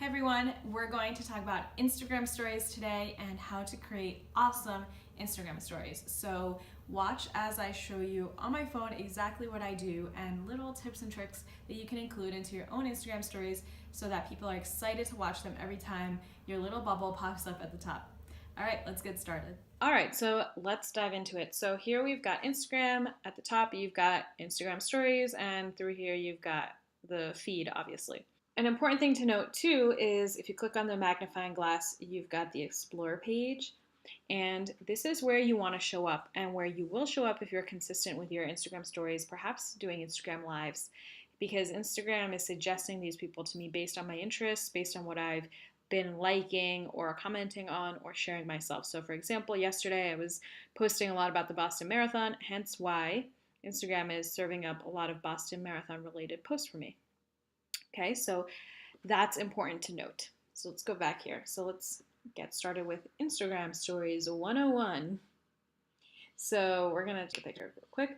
Hey everyone, we're going to talk about Instagram stories today and how to create awesome Instagram stories. So watch as I show you on my phone exactly what I do and little tips and tricks that you can include into your own Instagram stories so that people are excited to watch them every time your little bubble pops up at the top. All right, let's get started. All right, so let's dive into it. So here we've got Instagram. At the top, you've got Instagram stories, and through here, you've got the feed, obviously. An important thing to note too is if you click on the magnifying glass, you've got the Explore page. And this is where you want to show up and where you will show up if you're consistent with your Instagram stories, perhaps doing Instagram lives, because Instagram is suggesting these people to me based on my interests, based on what I've been liking or commenting on or sharing myself. So, for example, yesterday I was posting a lot about the Boston Marathon, hence why Instagram is serving up a lot of Boston Marathon related posts for me. Okay, so that's important to note. So let's go back here. So let's get started with Instagram Stories 101. So we're going to take a picture real quick.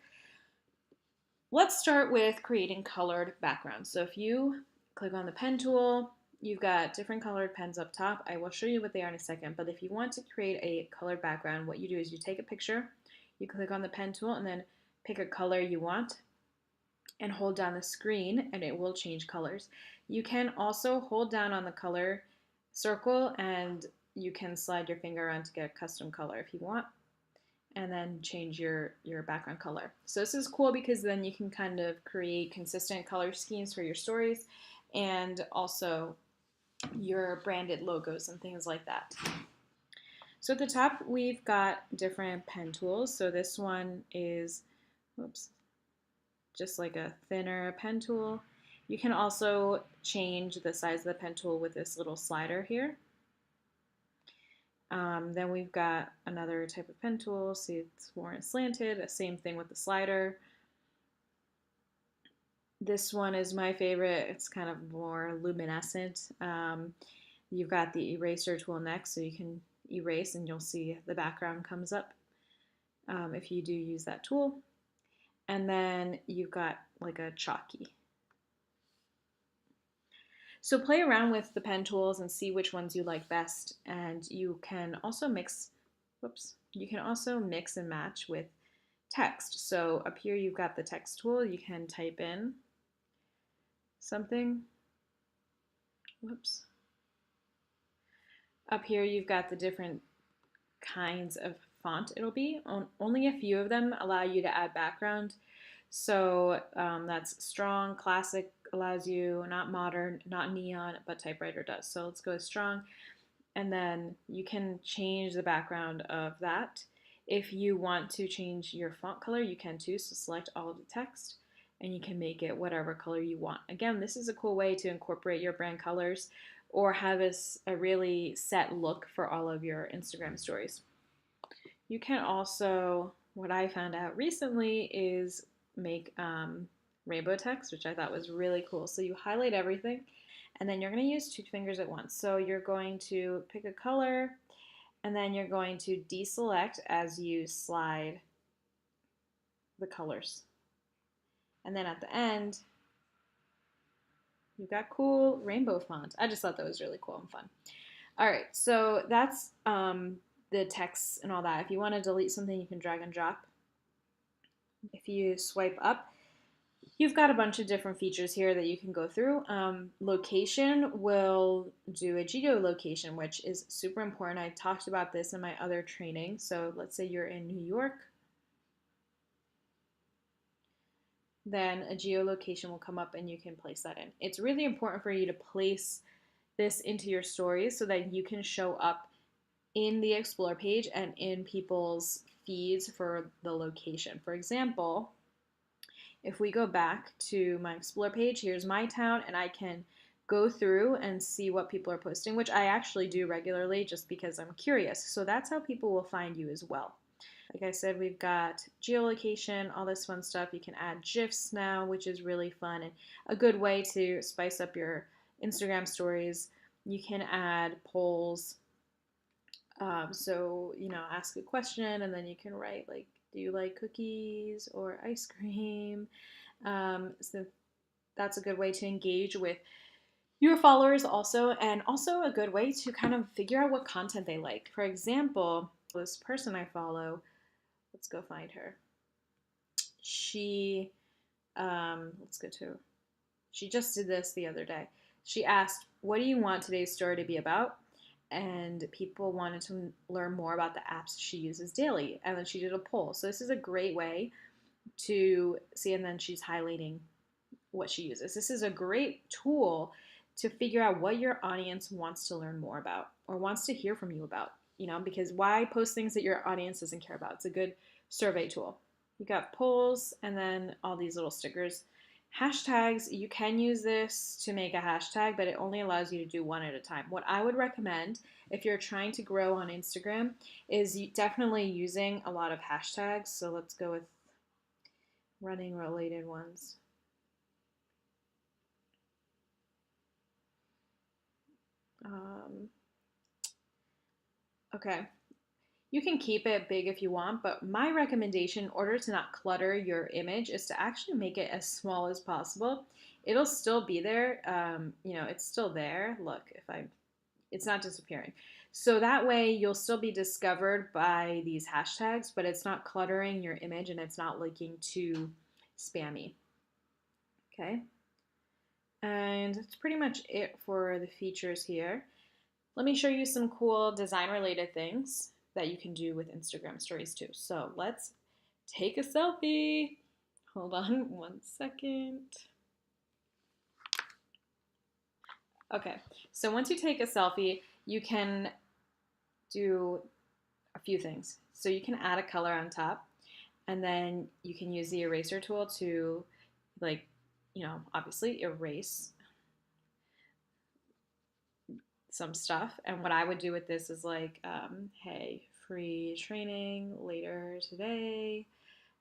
Let's start with creating colored backgrounds. So if you click on the pen tool, you've got different colored pens up top. I will show you what they are in a second, but if you want to create a colored background, what you do is you take a picture, you click on the pen tool, and then pick a color you want and hold down the screen and it will change colors. You can also hold down on the color circle and you can slide your finger around to get a custom color if you want and then change your background color. So this is cool because then you can kind of create consistent color schemes for your stories and also your branded logos and things like that. So at the top we've got different pen tools. So this one is, oops, just like a thinner pen tool. You can also change the size of the pen tool with this little slider here. Then we've got another type of pen tool. See, it's more slanted. Same thing with the slider. This one is my favorite. It's kind of more luminescent. You've got the eraser tool next, so you can erase and you'll see the background comes up if you do use that tool. And then you've got like a chalky. So play around with the pen tools and see which ones you like best. And you can also mix, you can also mix and match with text. So up here you've got the text tool. You can type in something. Whoops. Up here you've got the different kinds of font it'll be. Only a few of them allow you to add background. So that's strong, classic allows you, not modern, not neon, but typewriter does. So let's go with strong. And then you can change the background of that. If you want to change your font color, you can too. So select all of the text and you can make it whatever color you want. Again, this is a cool way to incorporate your brand colors or have a really set look for all of your Instagram stories. You can also, what I found out recently is make rainbow text, which I thought was really cool. So you highlight everything and then you're going to use two fingers at once. So you're going to pick a color and then you're going to deselect as you slide the colors. And then at the end, you've got cool rainbow font. I just thought that was really cool and fun. All right, so that's the text and all that. If you want to delete something, you can drag and drop. If you swipe up, you've got a bunch of different features here that you can go through. Location will do a geolocation, which is super important. I talked about this in my other training. So let's say you're in New York. Then a geolocation will come up and you can place that in. It's really important for you to place this into your stories so that you can show up in the Explore page and in people's feeds for the location. For example, if we go back to my Explore page, here's my town, and I can go through and see what people are posting, which I actually do regularly just because I'm curious. So that's how people will find you as well. Like I said, we've got geolocation, all this fun stuff. You can add GIFs now, which is really fun and a good way to spice up your Instagram stories. You can add polls. So, ask a question and then you can write like, do you like cookies or ice cream? So that's a good way to engage with your followers also, and also a good way to kind of figure out what content they like. For example, this person I follow, let's go find her. She, let's go to, she just did this the other day. She asked, what do you want today's story to be about? And people wanted to learn more about the apps she uses daily. And then she did a poll. So this is a great way to see, and then she's highlighting what she uses. This is a great tool to figure out what your audience wants to learn more about or wants to hear from you about, because why post things that your audience doesn't care about? It's a good survey tool. You got polls and then all these little stickers. Hashtags, you can use this to make a hashtag, but it only allows you to do one at a time. What I would recommend if you're trying to grow on Instagram is definitely using a lot of hashtags. So let's go with running related ones. Okay. You can keep it big if you want, but my recommendation in order to not clutter your image is to actually make it as small as possible. It'll still be there. It's still there. Look, it's not disappearing. So that way you'll still be discovered by these hashtags, but it's not cluttering your image and it's not looking too spammy. Okay. And that's pretty much it for the features here. Let me show you some cool design related things that you can do with Instagram stories too. So let's take a selfie. Hold on 1 second. Okay, so once you take a selfie, you can do a few things. So you can add a color on top, and then you can use the eraser tool to, obviously erase some stuff. And what I would do with this is hey, free training later today,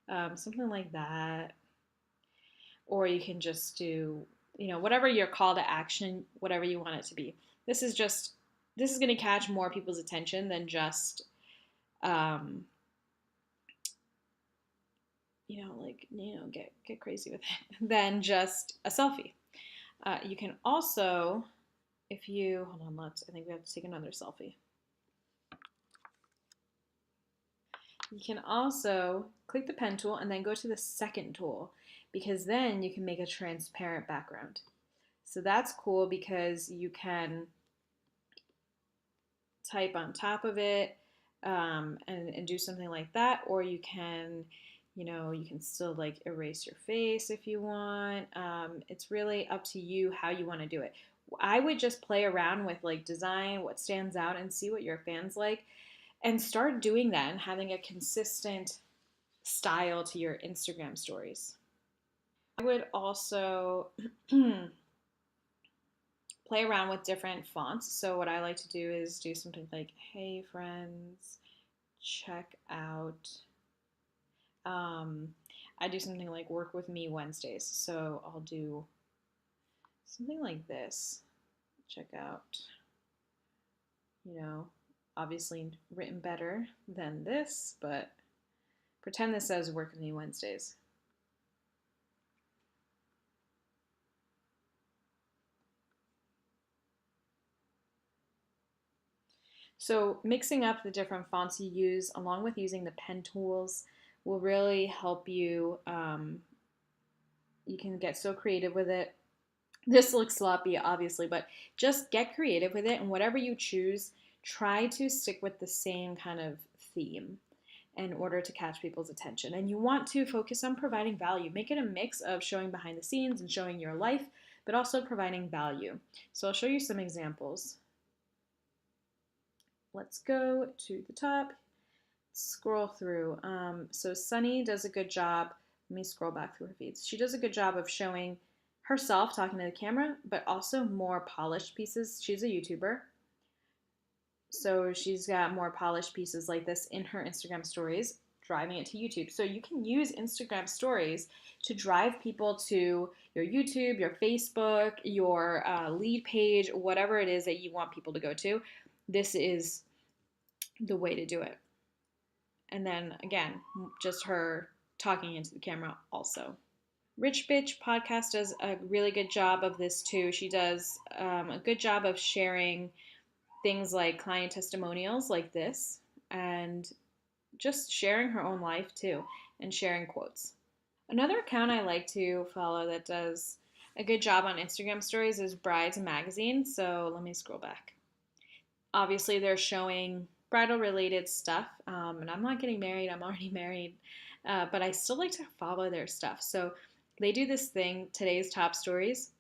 something like that. Or you can just do, whatever your call to action, whatever you want it to be. This is going to catch more people's attention than just, get crazy with it, than just a selfie. You can also, hold on, I think we have to take another selfie. You can also click the pen tool and then go to the second tool, because then you can make a transparent background. So that's cool because you can type on top of it and do something like that, or you can, you can still erase your face if you want. It's really up to you how you want to do it. I would just play around with design, what stands out, and see what your fans like, and start doing that and having a consistent style to your Instagram stories. I would also play around with different fonts. So what I like to do is do something like, hey friends, check out. I do something like work with me Wednesdays. So I'll do something like this. Check out, obviously written better than this, but pretend this says work with me Wednesdays. So mixing up the different fonts you use along with using the pen tools will really help you. You can get so creative with it. This looks sloppy, obviously, but just get creative with it, and whatever you choose, try to stick with the same kind of theme in order to catch people's attention. And you want to focus on providing value. Make it a mix of showing behind the scenes and showing your life, but also providing value. So I'll show you some examples. Let's go to the top, scroll through. So Sunny does a good job. Let me scroll back through her feeds. She does a good job of showing herself talking to the camera, but also more polished pieces. She's a YouTuber, so she's got more polished pieces like this in her Instagram stories, driving it to YouTube. So you can use Instagram stories to drive people to your YouTube, your Facebook, your lead page, whatever it is that you want people to go to. This is the way to do it. And then again, just her talking into the camera also. Rich Bitch podcast does a really good job of this too. She does a good job of sharing things like client testimonials like this and just sharing her own life too and sharing quotes. Another account I like to follow that does a good job on Instagram stories is Brides Magazine. So let me scroll back. Obviously, they're showing bridal related stuff, and I'm not getting married, I'm already married, but I still like to follow their stuff. So they do this thing, today's top stories,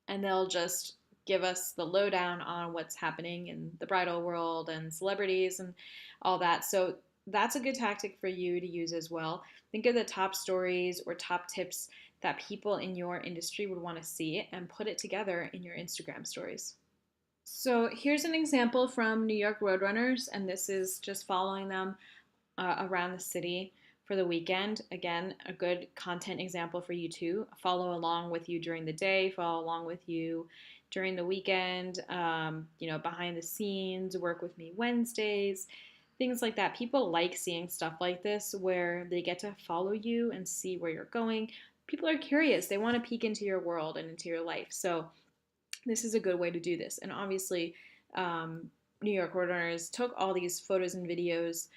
and they'll just give us the lowdown on what's happening in the bridal world and celebrities and all that. So that's a good tactic for you to use as well. Think of the top stories or top tips that people in your industry would want to see and put it together in your Instagram stories. So here's an example from New York Roadrunners, and this is just following them around the city for the weekend. Again, a good content example for you to follow along with you during the day, follow along with you during the weekend, behind the scenes, work with me Wednesdays, things like that. People like seeing stuff like this where they get to follow you and see where you're going. People are curious. They want to peek into your world and into your life. So this is a good way to do this. And obviously, New York Roadrunners took all these photos and videos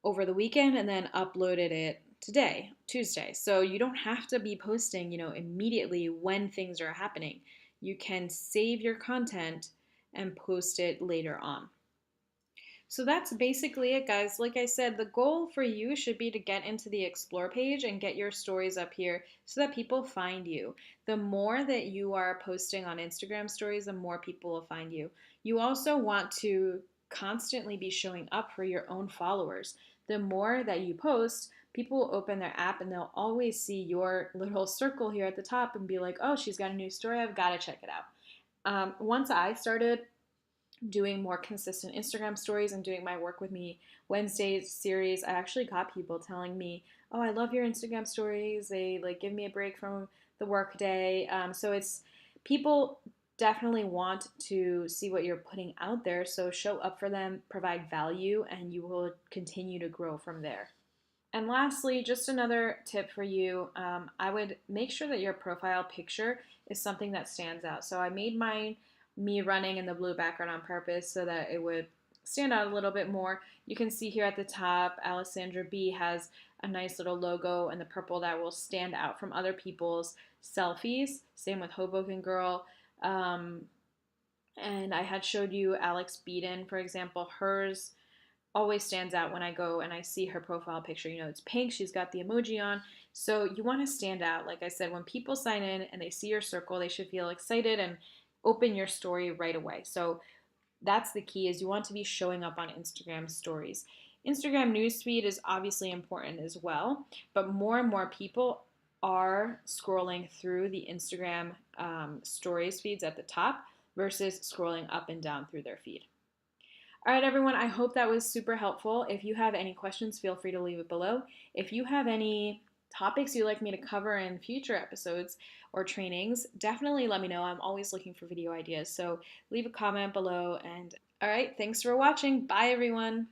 over the weekend and then uploaded it today, Tuesday. So you don't have to be posting, immediately when things are happening. You can save your content and post it later on. So that's basically it, guys. Like I said, the goal for you should be to get into the Explore page and get your stories up here so that people find you. The more that you are posting on Instagram stories, the more people will find you. You also want to constantly be showing up for your own followers. The more that you post, people will open their app and they'll always see your little circle here at the top and be like, oh, she's got a new story. I've got to check it out. Once I started doing more consistent Instagram stories and doing my Work With Me Wednesdays series, I actually got people telling me, oh, I love your Instagram stories. They give me a break from the work day. So it's people definitely want to see what you're putting out there. So show up for them, provide value, and you will continue to grow from there. And lastly, just another tip for you, I would make sure that your profile picture is something that stands out. So I made mine me running in the blue background on purpose so that it would stand out a little bit more. You can see here at the top, Alessandra B has a nice little logo in the purple that will stand out from other people's selfies. Same with Hoboken Girl. And I had showed you Alex Beaton, for example. Hers always stands out when I go and I see her profile picture. It's pink, she's got the emoji on. So you want to stand out. Like I said, when people sign in and they see your circle, they should feel excited and open your story right away. So that's the key, is you want to be showing up on Instagram stories. Instagram newsfeed is obviously important as well, but more and more people are scrolling through the Instagram stories feeds at the top versus scrolling up and down through their feed. All right, everyone, I hope that was super helpful. If you have any questions, feel free to leave it below. If you have any topics you'd like me to cover in future episodes or trainings, definitely let me know. I'm always looking for video ideas. So leave a comment below. And all right, thanks for watching. Bye, everyone.